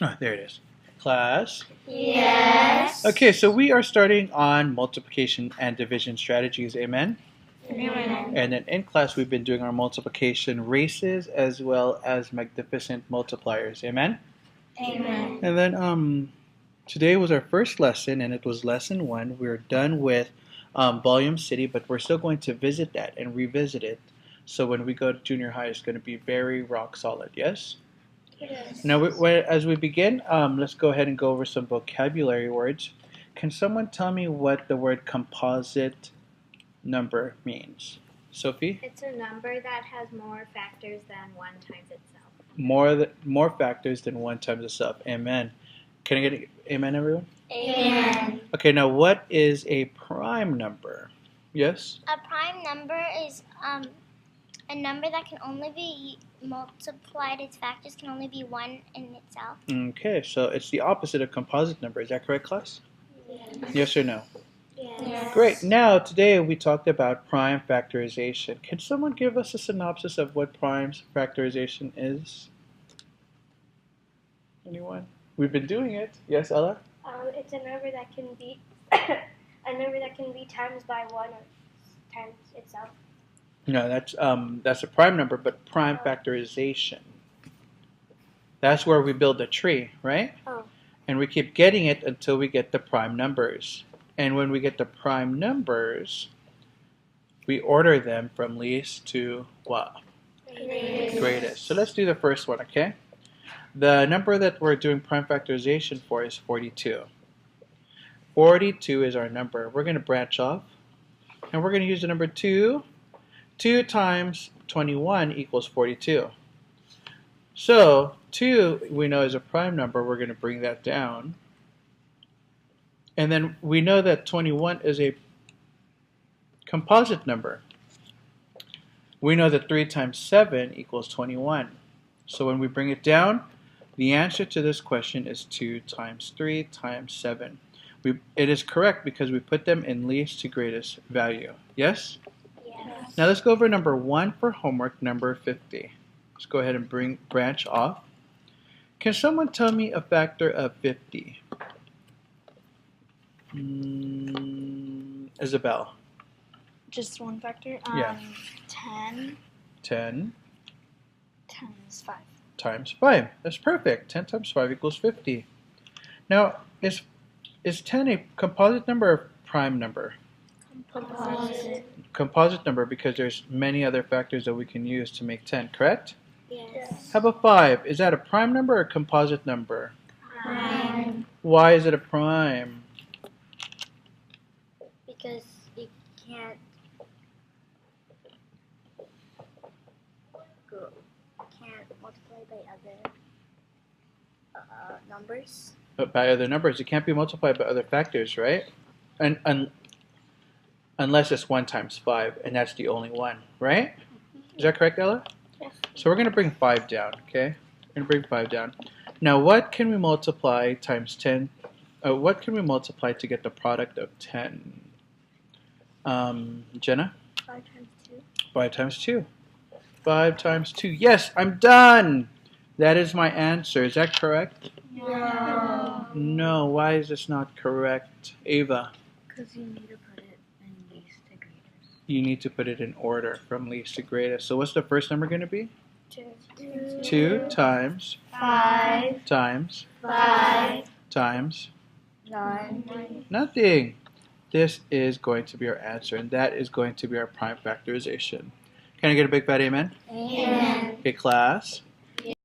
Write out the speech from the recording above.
Oh, there it is. Class. Yes. Okay, so we are starting on multiplication and division strategies. Amen? Amen. And then in class, we've been doing our multiplication races as well as magnificent multipliers. Amen? Amen. And then today was our first lesson, and it was lesson 1. We're done with Volume City, but we're still going to visit that and revisit it. So when we go to junior high, it's going to be very rock solid. Yes? Yes. Now, as we begin, let's go ahead and go over some vocabulary words. Can someone tell me what the word composite number means? Sophie? It's a number that has more factors than 1 times itself. More factors than 1 times itself. Amen. Can I get an amen, everyone? Amen. Okay, now what is a prime number? Yes? A prime number is a number that can only be multiplied. Its factors can only be 1 in itself. Okay, so it's the opposite of composite number. Is that correct, class? Yes. Yes or no? Yes. Great. Now, today we talked about prime factorization. Can someone give us a synopsis of what prime factorization is? Anyone? We've been doing it. Yes, Ella? It's a number that can be times by 1 or times itself. No, that's a prime number, but prime factorization. That's where we build a tree, right? Oh. And we keep getting it until we get the prime numbers. And when we get the prime numbers, we order them from least to what? Greatest. So let's do the first one, okay? The number that we're doing prime factorization for is 42. 42 is our number. We're going to branch off, and we're going to use the number 2. 2 times 21 equals 42. So 2 we know is a prime number. We're going to bring that down. And then we know that 21 is a composite number. We know that 3 times 7 equals 21. So when we bring it down, the answer to this question is 2 times 3 times 7. It is correct because we put them in least to greatest value. Yes? Yes. Now let's go over number 1 for homework, number 50. Let's go ahead and branch off. Can someone tell me a factor of 50? Isabel. Just one factor? Yeah. 10 10 times 5. times 5. That's perfect. 10 times 5 equals 50. Now, is 10 a composite number or prime number? Composite. Composite number because there's many other factors that we can use to make 10, correct? Yes. How about 5? Is that a prime number or a composite number? Prime. Why is it a prime? Because it can't multiply by other numbers. But by other numbers, it can't be multiplied by other factors, right? Unless it's 1 times 5, and that's the only one, right? Is that correct, Ella? Yes. So we're going to bring 5 down, okay? We're going to bring 5 down. Now, what can we multiply times 10? What can we multiply to get the product of 10? Jenna? 5 times 2. 5 times 2. 5 times 2. Yes, I'm done! That is my answer. Is that correct? No. No, why is this not correct? Ava? Because you need to put it in least to greatest. You need to put it in order from least to greatest. So what's the first number going to be? 2. 2 times 5. times 5. times 9. nothing. This is going to be our answer, and that is going to be our prime factorization. Can I get a big fat amen? Amen. Okay, class.